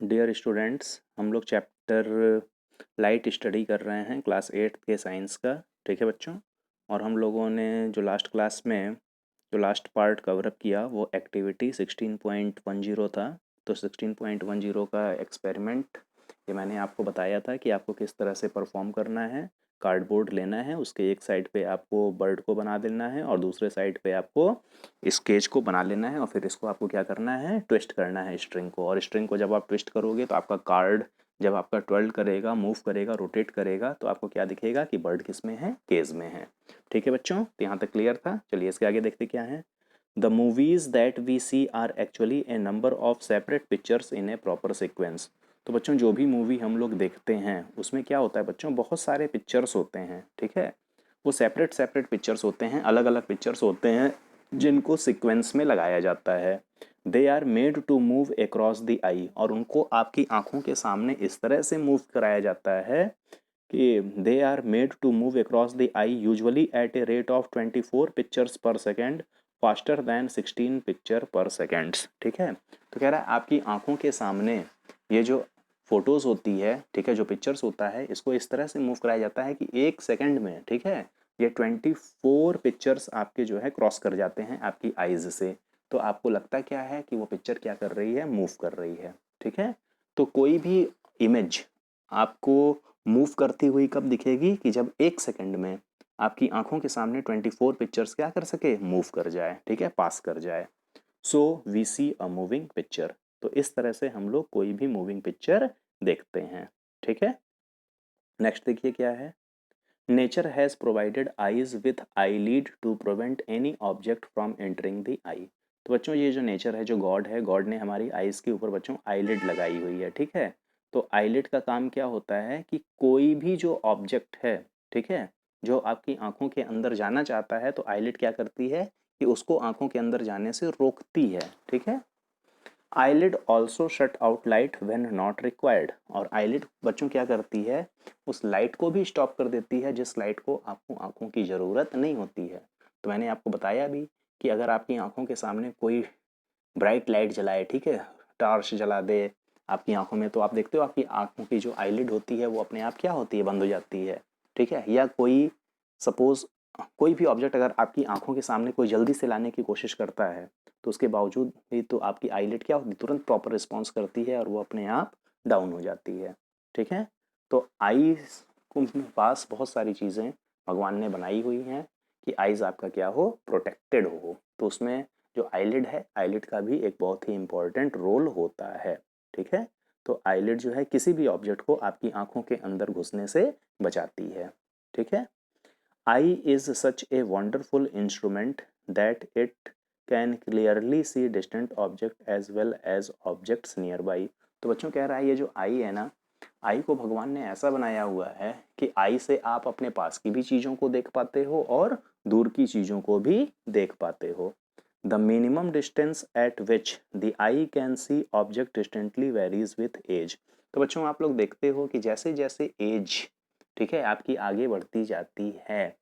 Dear students, हम लोग chapter light study कर रहे हैं क्लास 8 के साइंस का। ठीक है बच्चों। और हम लोगों ने जो लास्ट क्लास में जो लास्ट पार्ट कवर अप किया वो एक्टिविटी 16.10 था। तो 16.10 का एक्सपेरिमेंट ये मैंने आपको बताया था कि आपको किस तरह से परफॉर्म करना है। कार्डबोर्ड लेना है, उसके एक साइड पे आपको बर्ड को बना देना है और दूसरे साइड पे आपको स्केच को बना लेना है और फिर इसको आपको क्या करना है, ट्विस्ट करना है स्ट्रिंग को। और स्ट्रिंग को जब आप ट्विस्ट करोगे तो आपका कार्ड जब आपका ट्वेल्व करेगा, मूव करेगा, रोटेट करेगा तो आपको क्या दिखेगा कि बर्ड किस में है, केज में है। ठीक है बच्चों, तो यहाँ तक क्लियर था। चलिए इसके आगे देखते क्या है। The movies that we see are actually a number of separate pictures in a proper sequence. तो बच्चों जो भी मूवी हम लोग देखते हैं उसमें क्या होता है बच्चों, बहुत सारे पिक्चर्स होते हैं। ठीक है, वो सेपरेट सेपरेट पिक्चर्स होते हैं, अलग अलग पिक्चर्स होते हैं जिनको सीक्वेंस में लगाया जाता है। They are made to move across the eye, और उनको आपकी आंखों के सामने इस तरह से मूव कराया जाता है कि they are made to move across the eye usually at a rate of 24 pictures per second faster than 16 picture per seconds. ठीक है, तो कह रहा है आपकी आंखों के सामने ये जो फोटोज होती है, ठीक है, जो पिक्चर्स होता है इसको इस तरह से मूव कराया जाता है कि एक सेकंड में, ठीक है, ये 24 पिक्चर्स आपके जो है क्रॉस कर जाते हैं आपकी आईज से। तो आपको लगता क्या है कि वो पिक्चर क्या कर रही है, मूव कर रही है। ठीक है, तो कोई भी इमेज आपको मूव करती हुई कब दिखेगी कि जब एक सेकंड में आपकी आंखों के सामने 24 पिक्चर्स क्या कर सके, मूव कर जाए। ठीक है, पास कर जाए। So we see a moving picture. तो इस तरह से हम लोग कोई भी मूविंग पिक्चर देखते हैं। ठीक है, नेक्स्ट देखिए क्या है। Nature has provided eyes with eyelid to prevent any object from entering the eye. तो बच्चों ये जो नेचर है, जो गॉड है, गॉड ने हमारी आईज के ऊपर बच्चों आईलिड लगाई हुई है। ठीक है, तो आईलिड का काम क्या होता है कि कोई भी जो ऑब्जेक्ट है, ठीक है, जो आपकी आंखों के अंदर जाना चाहता है तो आईलिड क्या करती है कि उसको आंखों के अंदर जाने से रोकती है। ठीक है, eyelid also shut out light when not required. और आईलिड बच्चों क्या करती है, उस लाइट को भी स्टॉप कर देती है जिस लाइट को आपको आंखों की ज़रूरत नहीं होती है। तो मैंने आपको बताया भी कि अगर आपकी आंखों के सामने कोई ब्राइट लाइट जलाए, ठीक है, टार्च जला दे आपकी आंखों में, तो आप देखते हो आपकी आंखों की जो आईलिड होती है वो अपने आप क्या होती है, बंद हो जाती है। ठीक है, या कोई सपोज कोई भी ऑब्जेक्ट अगर आपकी आंखों के सामने कोई जल्दी से लाने की कोशिश करता है तो उसके बावजूद भी तो आपकी आईलिड क्या होती है, तुरंत प्रॉपर रिस्पॉन्स करती है और वो अपने आप डाउन हो जाती है। ठीक है, तो आईज के पास बहुत सारी चीज़ें भगवान ने बनाई हुई हैं कि आईज आपका क्या हो, प्रोटेक्टेड हो। तो उसमें जो आईलिड है, आईलिड का भी एक बहुत ही इंपॉर्टेंट रोल होता है। ठीक है, तो आईलिड जो है किसी भी ऑब्जेक्ट को आपकी आंखों के अंदर घुसने से बचाती है। ठीक है, eye is such a wonderful instrument that it can clearly see distant object as well as objects nearby। तो बच्चों कह रहा है ये जो आई है ना, आई को भगवान ने ऐसा बनाया हुआ है कि आई से आप अपने पास की भी चीज़ों को देख पाते हो और दूर की चीज़ों को भी देख पाते हो। The minimum distance at which the eye can see object distantly varies with age. तो बच्चों आप लोग देखते हो कि जैसे जैसे एज, ठीक है, आपकी आगे बढ़ती जाती है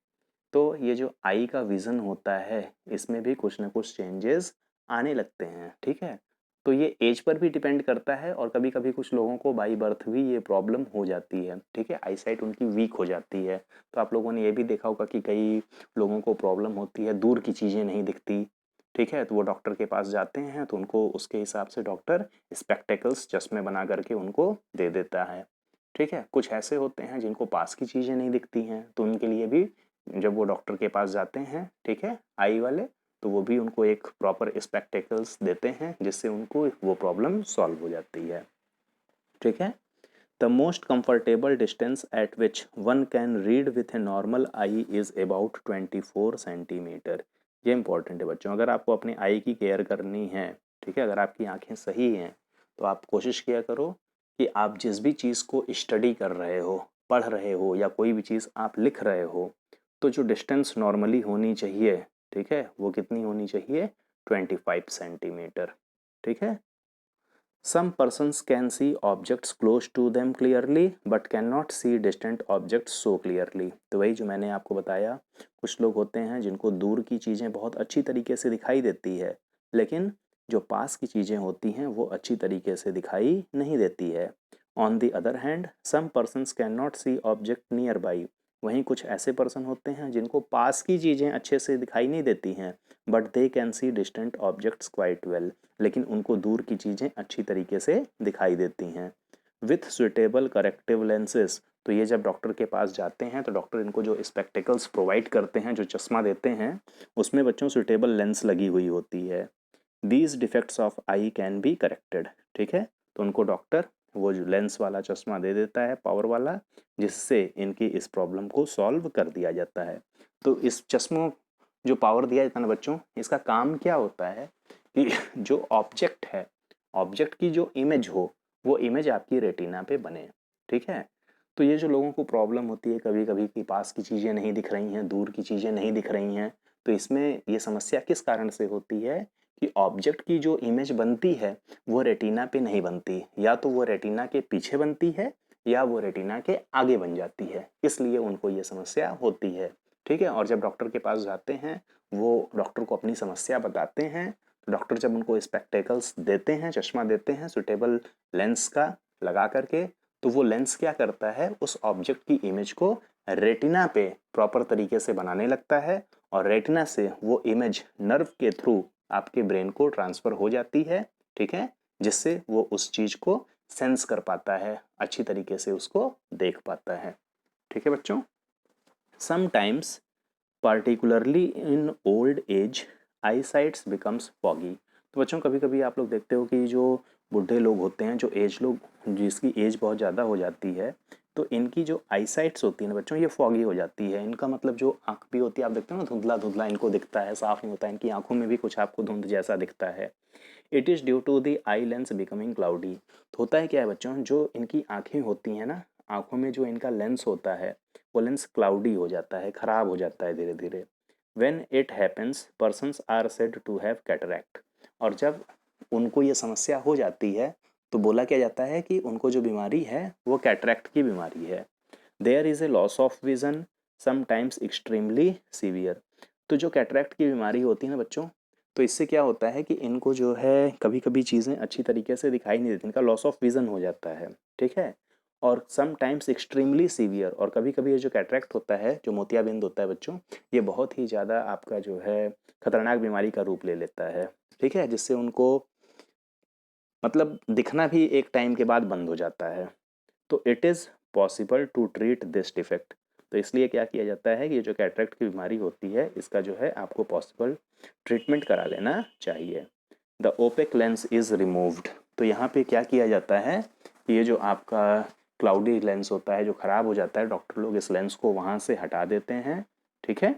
तो ये जो आई का विज़न होता है इसमें भी कुछ ना कुछ चेंजेस आने लगते हैं। ठीक है, तो ये एज पर भी डिपेंड करता है और कभी कभी कुछ लोगों को बाई बर्थ भी ये प्रॉब्लम हो जाती है। ठीक है, आई साइट उनकी वीक हो जाती है। तो आप लोगों ने ये भी देखा होगा कि कई लोगों को प्रॉब्लम होती है, दूर की चीज़ें नहीं दिखती। ठीक है, तो वो डॉक्टर के पास जाते हैं तो उनको उसके हिसाब से डॉक्टर स्पेक्टेकल्स, चश्मे बना करके उनको दे देता है। ठीक है, कुछ ऐसे होते हैं जिनको पास की चीज़ें नहीं दिखती हैं तो उनके लिए भी जब वो डॉक्टर के पास जाते हैं, ठीक है, आई वाले, तो वो भी उनको एक प्रॉपर स्पेक्टेकल्स देते हैं जिससे उनको वो प्रॉब्लम सॉल्व हो जाती है। ठीक है, the most comfortable distance at which one can read with a normal I is about 24 centimetre. ये इंपॉर्टेंट है बच्चों, अगर आपको अपने आई की केयर करनी है, ठीक है, अगर आपकी आंखें सही हैं तो आप कोशिश किया करो कि आप जिस भी चीज़ को स्टडी कर रहे हो, पढ़ रहे हो या कोई भी चीज़ आप लिख रहे हो, तो जो डिस्टेंस नॉर्मली होनी चाहिए, ठीक है, वो कितनी होनी चाहिए, 25 सेंटीमीटर। ठीक है, some persons can see objects close to them clearly but can not see distant objects so clearly. तो वही जो मैंने आपको बताया, कुछ लोग होते हैं जिनको दूर की चीज़ें बहुत अच्छी तरीके से दिखाई देती है लेकिन जो पास की चीज़ें होती हैं वो अच्छी तरीके से दिखाई नहीं देती है। On the other hand some persons can not see object nearby. वहीं कुछ ऐसे पर्सन होते हैं जिनको पास की चीज़ें अच्छे से दिखाई नहीं देती हैं, but they can C distant objects quite well. लेकिन उनको दूर की चीज़ें अच्छी तरीके से दिखाई देती हैं। विथ सुटेबल करेक्टिव लेंसेज, तो ये जब डॉक्टर के पास जाते हैं तो डॉक्टर इनको जो स्पेक्टिकल्स प्रोवाइड करते हैं, जो चश्मा देते हैं, उसमें बच्चों सुटेबल लेंस लगी हुई होती है। These defects of I can be corrected. ठीक है, तो उनको डॉक्टर वो जो लेंस वाला चश्मा दे देता है, पावर वाला, जिससे इनकी इस प्रॉब्लम को सॉल्व कर दिया जाता है। तो इस चश्मों जो पावर दिया जाता है ना बच्चों, इसका काम क्या होता है कि जो ऑब्जेक्ट है, ऑब्जेक्ट की जो इमेज हो, वो इमेज आपकी रेटिना पे बने। ठीक है, तो ये जो लोगों को प्रॉब्लम होती है कभी कभी कि पास की चीज़ें नहीं दिख रही हैं, दूर की चीज़ें नहीं दिख रही हैं, तो इसमें ये समस्या किस कारण से होती है कि ऑब्जेक्ट की जो इमेज बनती है वो रेटिना पे नहीं बनती, या तो वो रेटिना के पीछे बनती है या वो रेटिना के आगे बन जाती है, इसलिए उनको ये समस्या होती है। ठीक है, और जब डॉक्टर के पास जाते हैं, वो डॉक्टर को अपनी समस्या बताते हैं, तो डॉक्टर जब उनको स्पेक्टेकल्स देते हैं, चश्मा देते हैं सुटेबल लेंस का लगा करके, तो वो लेंस क्या करता है, उस ऑब्जेक्ट की इमेज को रेटिना पे प्रॉपर तरीके से बनाने लगता है, और रेटिना से वो इमेज नर्व के थ्रू आपके ब्रेन को ट्रांसफर हो जाती है। ठीक है, जिससे वो उस चीज को सेंस कर पाता है, अच्छी तरीके से उसको देख पाता है। ठीक है बच्चों, sometimes particularly in old age eyesight becomes foggy। तो बच्चों कभी कभी आप लोग देखते हो कि जो बूढ़े लोग होते हैं, जो एज लोग, जिसकी एज बहुत ज़्यादा हो जाती है, तो इनकी जो आईसाइट्स होती है ना बच्चों, ये फॉगी हो जाती है। इनका मतलब जो आँख भी होती है, आप देखते हो ना, धुंधला धुंधला इनको दिखता है, साफ नहीं होता, इनकी आंखों में भी कुछ आपको धुंध जैसा दिखता है। It is due to the eye lens becoming cloudy. तो होता है क्या है बच्चों, जो इनकी आंखें होती हैं ना, आंखों में जो इनका लेंस होता है, वो लेंस क्लाउडी हो जाता है, खराब हो जाता है धीरे धीरे। When it happens persons are said to have cataract. और जब उनको ये समस्या हो जाती है तो बोला क्या जाता है कि उनको जो बीमारी है वो कैटरैक्ट की बीमारी है। There is a loss of vision sometimes extremely severe. तो जो कैटरैक्ट की बीमारी होती है ना बच्चों, तो इससे क्या होता है कि इनको जो है कभी कभी चीज़ें अच्छी तरीके से दिखाई नहीं देती, इनका लॉस ऑफ विजन हो जाता है। ठीक है, और समटाइम्स एक्सट्रीमली सीवियर, और कभी कभी ये जो कैटरैक्ट होता है, जो मोतियाबिंद होता है बच्चों, ये बहुत ही ज़्यादा आपका जो है खतरनाक बीमारी का रूप ले लेता है। ठीक है, जिससे उनको मतलब दिखना भी एक टाइम के बाद बंद हो जाता है। तो it is possible to treat this defect. तो इसलिए क्या किया जाता है कि ये जो कैटरेक्ट की बीमारी होती है, इसका जो है आपको पॉसिबल ट्रीटमेंट करा लेना चाहिए। The OPEC lens is removed. तो यहाँ पे क्या किया जाता है कि ये जो आपका क्लाउडी लेंस होता है, जो ख़राब हो जाता है, डॉक्टर लोग इस लेंस को वहाँ से हटा देते हैं। ठीक है,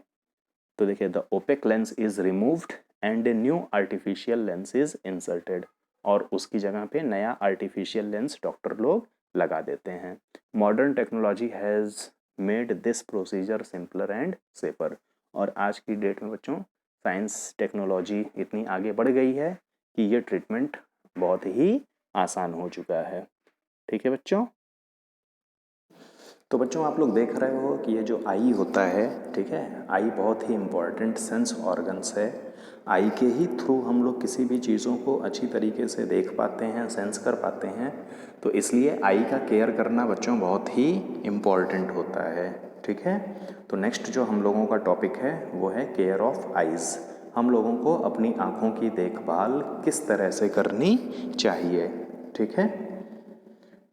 तो देखिए, the OPEC lens is removed and a new artificial lens is inserted. और उसकी जगह पे नया आर्टिफिशियल लेंस डॉक्टर लोग लगा देते हैं। Modern technology has made this procedure simpler and safer. और आज की डेट में बच्चों साइंस टेक्नोलॉजी इतनी आगे बढ़ गई है कि ये ट्रीटमेंट बहुत ही आसान हो चुका है। ठीक है बच्चों, तो बच्चों आप लोग देख रहे हो कि ये जो आई होता है, ठीक है, आई बहुत ही इम्पॉर्टेंट सेंस ऑर्गन्स है। आई के ही थ्रू हम लोग किसी भी चीज़ों को अच्छी तरीके से देख पाते हैं, सेंस कर पाते हैं। तो इसलिए आई का केयर करना बच्चों बहुत ही इम्पॉर्टेंट होता है। ठीक है, तो नेक्स्ट जो हम लोगों का टॉपिक है वो है केयर ऑफ आइज़। हम लोगों को अपनी आँखों की देखभाल किस तरह से करनी चाहिए। ठीक है,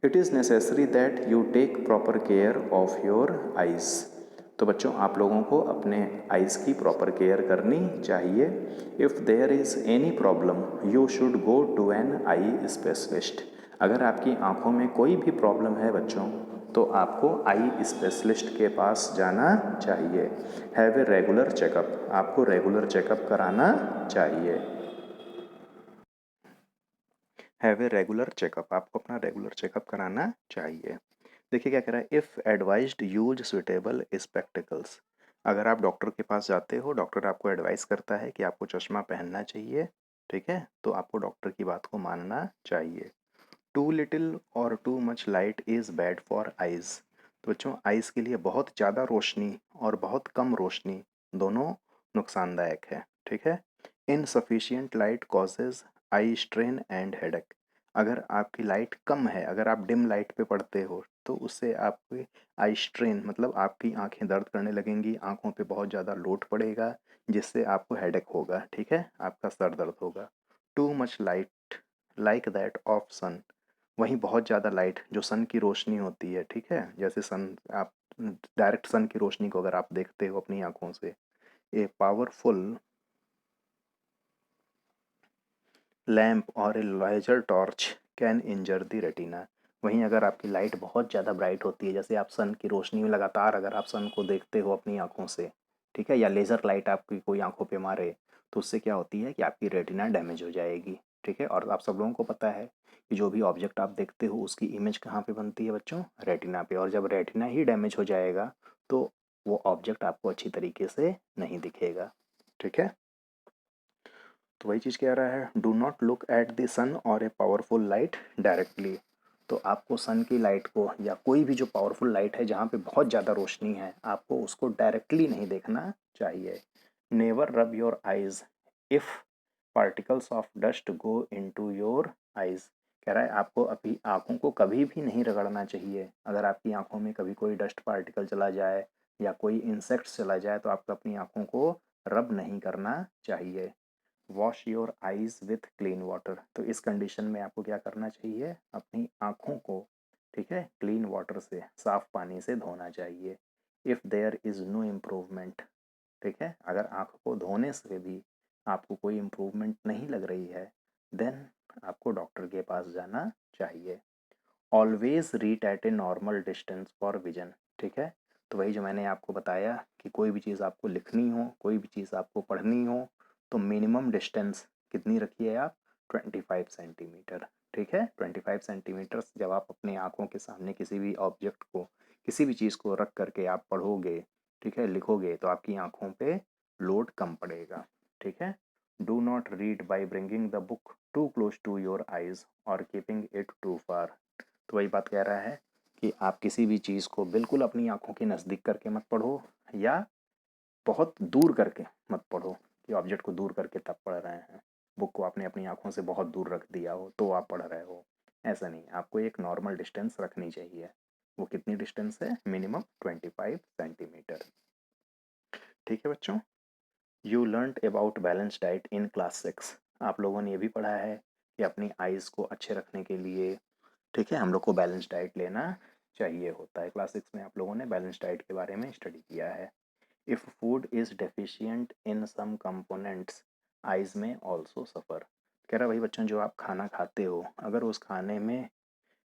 it is necessary that you take proper care of your eyes. तो बच्चों आप लोगों को अपने आइज़ की प्रॉपर केयर करनी चाहिए। If there is any problem you should go to an eye specialist. अगर आपकी आँखों में कोई भी प्रॉब्लम है बच्चों, तो आपको आई स्पेशलिस्ट के पास जाना चाहिए। हैव ए रेगुलर चेकअप, आपको रेगुलर चेकअप कराना चाहिए। हैव ए रेगुलर चेकअप, आपको अपना रेगुलर चेकअप कराना चाहिए। देखिए क्या कह रहा है, if advised use suitable spectacles. अगर आप डॉक्टर के पास जाते हो, डॉक्टर आपको एडवाइस करता है कि आपको चश्मा पहनना चाहिए, ठीक है, तो आपको डॉक्टर की बात को मानना चाहिए। टू लिटिल और to much light is bad for eyes. तो बच्चों आइज़ के लिए बहुत ज़्यादा रोशनी और बहुत कम रोशनी दोनों नुकसानदायक है। ठीक है, insufficient light causes eye strain and headache. अगर आपकी लाइट कम है, अगर आप डिम लाइट पे पढ़ते हो तो उससे आपके आई स्ट्रेन मतलब आपकी आंखें दर्द करने लगेंगी, आंखों पे बहुत ज़्यादा लोड पड़ेगा, जिससे आपको हेडेक होगा, ठीक है, आपका सर दर्द होगा। Too much light like that of sun. वहीं बहुत ज़्यादा लाइट जो सन की रोशनी होती है, ठीक है, जैसे सन, आप डायरेक्ट सन की रोशनी को अगर आप देखते हो अपनी आंखों से, ए पावरफुल लैम्प और a laser torch can injure the retina. वहीं अगर आपकी लाइट बहुत ज़्यादा ब्राइट होती है, जैसे आप सन की रोशनी में लगातार अगर आप सन को देखते हो अपनी आंखों से, ठीक है, या लेज़र लाइट आपकी कोई आंखों पे मारे, तो उससे क्या होती है कि आपकी रेटिना डैमेज हो जाएगी, ठीक है। और आप सब लोगों को पता है कि जो भी ऑब्जेक्ट आप देखते हो उसकी इमेज कहाँ पे बनती है बच्चों, रेटिना पे, और जब रेटिना ही डैमेज हो जाएगा तो वो ऑब्जेक्ट आपको अच्छी तरीके से नहीं दिखेगा, ठीक है। तो वही चीज़ कह रहा है, do not look at the sun और ए पावरफुल लाइट डायरेक्टली। तो आपको सन की लाइट को या कोई भी जो पावरफुल लाइट है जहाँ पे बहुत ज़्यादा रोशनी है, आपको उसको डायरेक्टली नहीं देखना चाहिए। Never rub your eyes if particles of dust go into your eyes. कह रहा है आपको अभी आँखों को कभी भी नहीं रगड़ना चाहिए। अगर आपकी आँखों में कभी कोई डस्ट पार्टिकल चला जाए या कोई इंसेक्ट्स चला जाए तो आपको अपनी आँखों को रब नहीं करना चाहिए। Wash your eyes with clean water. तो इस कंडीशन में आपको क्या करना चाहिए, अपनी आँखों को, ठीक है, क्लीन वाटर से, साफ पानी से धोना चाहिए। If there is no improvement, ठीक है, अगर आँख को धोने से भी आपको कोई इम्प्रूवमेंट नहीं लग रही है, देन आपको डॉक्टर के पास जाना चाहिए। Always read eight a normal distance for vision, ठीक है। तो वही जो मैंने आपको बताया कि कोई भी चीज़ आपको लिखनी हो, कोई भी चीज़ आपको पढ़नी हो, तो मिनिमम डिस्टेंस कितनी रखिए आप, 25 सेंटीमीटर, ठीक है। 25 सेंटीमीटर जब आप अपने आँखों के सामने किसी भी ऑब्जेक्ट को, किसी भी चीज़ को रख करके आप पढ़ोगे, ठीक है, लिखोगे, तो आपकी आँखों पे लोड कम पड़ेगा, ठीक है। Do not read by bringing the book too close to your eyes और कीपिंग इट टू फार। तो वही बात कह रहा है कि आप किसी भी चीज़ को बिल्कुल अपनी आंखों के नज़दीक करके मत पढ़ो, या बहुत दूर करके मत पढ़ो, कि ऑब्जेक्ट को दूर करके तब पढ़ रहे हैं, बुक को आपने अपनी आंखों से बहुत दूर रख दिया हो तो आप पढ़ रहे हो, ऐसा नहीं। आपको एक नॉर्मल डिस्टेंस रखनी चाहिए। वो कितनी डिस्टेंस है, मिनिमम 25 सेंटीमीटर, ठीक है बच्चों। You learned about balance diet in class 6। आप लोगों ने ये भी पढ़ा है कि अपनी आइज़ को अच्छे रखने के लिए, ठीक है, हम लोग को बैलेंस डाइट लेना चाहिए होता है। क्लास 6 में आप लोगों ने बैलेंस डाइट के बारे में स्टडी किया है। If food is deficient in some components eyes में ऑल्सो सफ़र। कह रहा भाई बच्चों, जो आप खाना खाते हो, अगर उस खाने में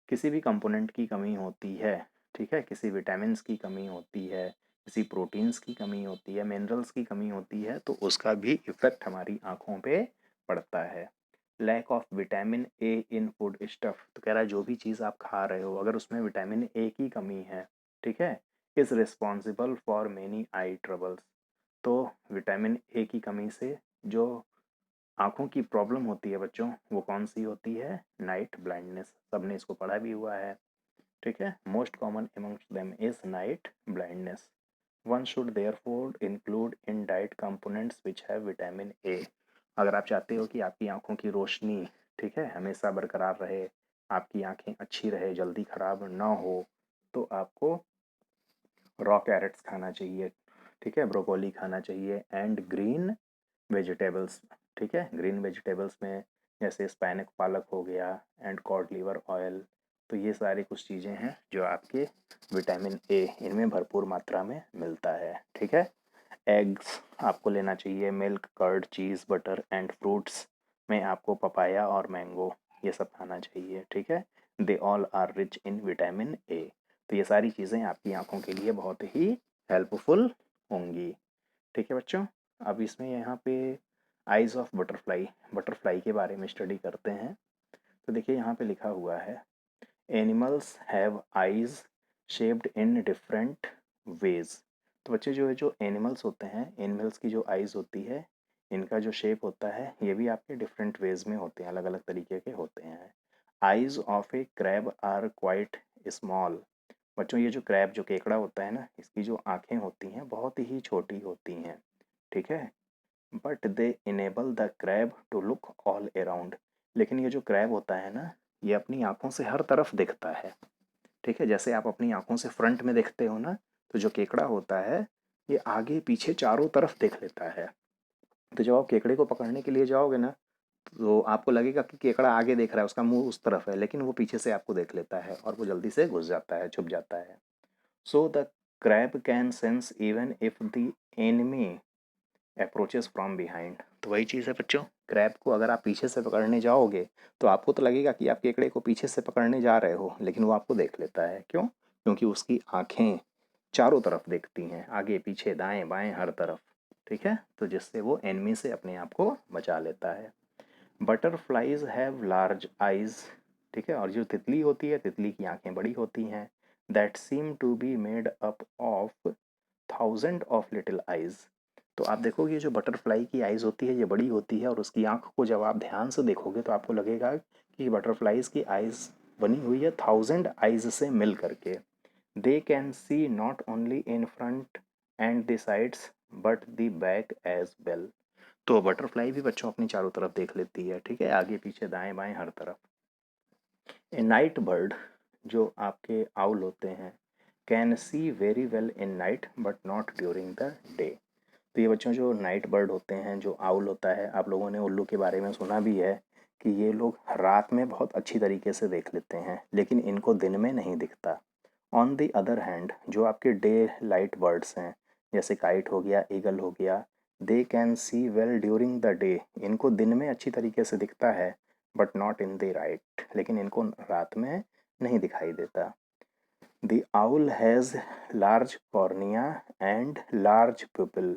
किसी भी कंपोनेंट की कमी होती है, ठीक है, किसी विटामिन्स की कमी होती है, किसी प्रोटीन्स की कमी होती है, मिनरल्स की कमी होती है, तो उसका भी इफ़ेक्ट हमारी आँखों पे पड़ता है। Lack of vitamin A in food stuff. तो कह रहा है जो भी चीज़ आप खा रहे हो, अगर उसमें विटामिन ए की कमी है, ठीक है, is responsible for many I troubles. तो विटामिन ए की कमी से जो आँखों की प्रॉब्लम होती है बच्चों, वो कौन सी होती है, नाइट ब्लाइंडनेस। सबने इसको पढ़ा भी हुआ है, ठीक है। Most common amongst them is night blindness. One should therefore include in diet components which have vitamin A. अगर आप चाहते हो कि आपकी आंखों की रोशनी, ठीक है, हमेशा बरकरार रहे, आपकी आंखें अच्छी रहे, जल्दी ख़राब ना हो, तो आपको रॉ कैरेट्स खाना चाहिए, ठीक है, ब्रोकोली खाना चाहिए, एंड ग्रीन वेजिटेबल्स, ठीक है। ग्रीन वेजिटेबल्स में जैसे स्पैनक पालक हो गया, एंड कॉड लीवर ऑयल। तो ये सारी कुछ चीज़ें हैं जो आपके विटामिन ए, इनमें भरपूर मात्रा में मिलता है, ठीक है। एग्स आपको लेना चाहिए, milk, curd, cheese, butter and fruits में आपको पपाया और मैंगो, ये सब खाना चाहिए, ठीक है। They all are rich in vitamin A. तो ये सारी चीज़ें आपकी आंखों के लिए बहुत ही हेल्पफुल होंगी, ठीक है बच्चों। अब इसमें यहाँ पे आइज़ ऑफ बटरफ्लाई, बटरफ्लाई के बारे में स्टडी करते हैं। तो देखिए यहाँ पे लिखा हुआ है, animals have eyes shaped in different ways. तो बच्चे जो है, जो एनिमल्स होते हैं, एनिमल्स की जो आइज़ होती है, इनका जो शेप होता है, ये भी आपके डिफरेंट वेज में होते हैं, अलग अलग तरीके के होते हैं। Eyes of a crab are quite small. बच्चों ये जो क्रैब, जो केकड़ा होता है ना, इसकी जो आँखें होती हैं बहुत ही छोटी होती हैं, ठीक है। But they enable the crab to look all around. लेकिन ये जो क्रैब होता है ना, ये अपनी आँखों से हर तरफ दिखता है, ठीक है। जैसे आप अपनी आँखों से फ्रंट में देखते हो ना, तो जो केकड़ा होता है ये आगे पीछे चारों तरफ देख लेता है। तो जब आप केकड़े को पकड़ने के लिए जाओगे ना, तो आपको लगेगा कि केकड़ा आगे देख रहा है, उसका मुंह उस तरफ है, लेकिन वो पीछे से आपको देख लेता है और वो जल्दी से घुस जाता है, छुप जाता है। So the crab can sense even if the enemy approaches from behind. तो वही चीज़ है बच्चों, क्रैब को अगर आप पीछे से पकड़ने जाओगे तो आपको तो लगेगा कि आप केकड़े को पीछे से पकड़ने जा रहे हो, लेकिन वो आपको देख लेता है। क्यों? क्योंकि उसकी आँखें चारों तरफ देखती हैं, आगे पीछे दाएं बाएं हर तरफ, ठीक है। तो जिससे वो एनिमी से अपने आप को बचा लेता है। बटरफ्लाइज हैव लार्ज आइज, ठीक है। और जो तितली होती है, तितली की आंखें बड़ी होती हैं। That seem to be made up of thousand of little eyes. तो आप देखोगे जो बटरफ्लाई की आइज होती है ये बड़ी होती है, और उसकी आंख को जब आप ध्यान से देखोगे तो आपको लगेगा कि बटरफ्लाइज की आइज बनी हुई है थाउजेंड आइज से मिल करके। They can see not only in front and the sides but the back as well. तो बटरफ्लाई भी बच्चों अपनी चारों तरफ देख लेती है, ठीक है, आगे पीछे दाएं बाएं हर तरफ। ए नाइट बर्ड, जो आपके आउल होते हैं, can see very well in night but not during the day. तो ये बच्चों जो नाइट बर्ड होते हैं, जो आउल होता है, आप लोगों ने उल्लू के बारे में सुना भी है कि ये लोग रात में बहुत अच्छी तरीके से देख लेते हैं, लेकिन इनको दिन में नहीं दिखता। ऑन द अदर हैंड जो आपके डे लाइट बर्ड्स हैं, जैसे काइट हो गया, ईगल हो गया, they can see well during the day. इनको दिन में अच्छी तरीके से दिखता है, but not in the right, लेकिन इनको रात में नहीं दिखाई देता। The owl has large cornea and large pupil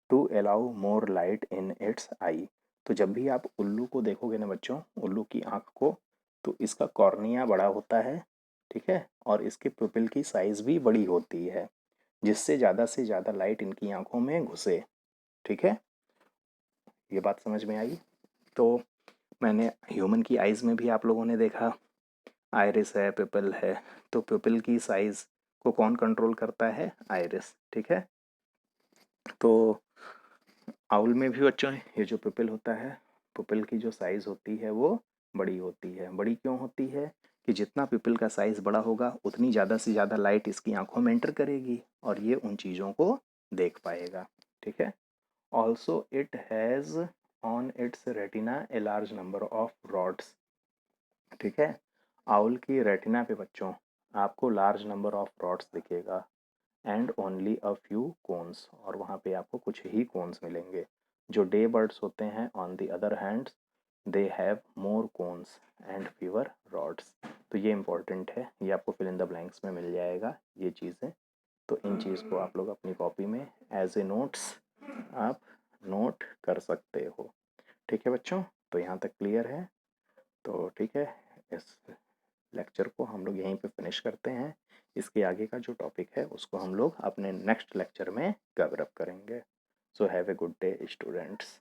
to allow more light in its eye. तो जब भी आप उल्लू को देखोगे ना बच्चों, उल्लू की आँख को, तो इसका कॉर्निया बड़ा होता है, ठीक है, और इसके प्यूपिल की साइज़ भी बड़ी होती है, जिससे ज़्यादा से ज़्यादा लाइट इनकी आँखों में घुसे, ठीक है। ये बात समझ में आई? तो मैंने ह्यूमन की आइज़ में भी आप लोगों ने देखा, आइरिस है, पिपल है। तो पिपल की साइज़ को कौन कंट्रोल करता है? आइरिस, ठीक है। तो आउल में भी बच्चों ये जो पिपल होता है, पिपल की जो साइज़ होती है वो बड़ी होती है। बड़ी क्यों होती है? कि जितना पिपल का साइज़ बड़ा होगा उतनी ज़्यादा से ज़्यादा लाइट इसकी आंखों में एंटर करेगी और ये उन चीज़ों को देख पाएगा, ठीक है। Also it has on its retina a large number of rods, ठीक है। आउल की रेटिना पे बच्चों आपको लार्ज नंबर ऑफ रॉड्स दिखेगा and only a few cones, और वहाँ पे आपको कुछ ही कोन्स मिलेंगे। जो डे बर्ड्स होते हैं on the other hand, they have more cones and fewer rods. तो ये इंपॉर्टेंट है, ये आपको फिल इन द ब्लैंक्स में मिल जाएगा ये चीज़ें। तो इन चीज़ को आप लोग अपनी कॉपी में एज ए नोट्स आप नोट कर सकते हो, ठीक है बच्चों। तो यहाँ तक क्लियर है? तो ठीक है, इस लेक्चर को हम लोग यहीं पे फिनिश करते हैं। इसके आगे का जो टॉपिक है उसको हम लोग अपने नेक्स्ट लेक्चर में कवर अप करेंगे। So have a good day students.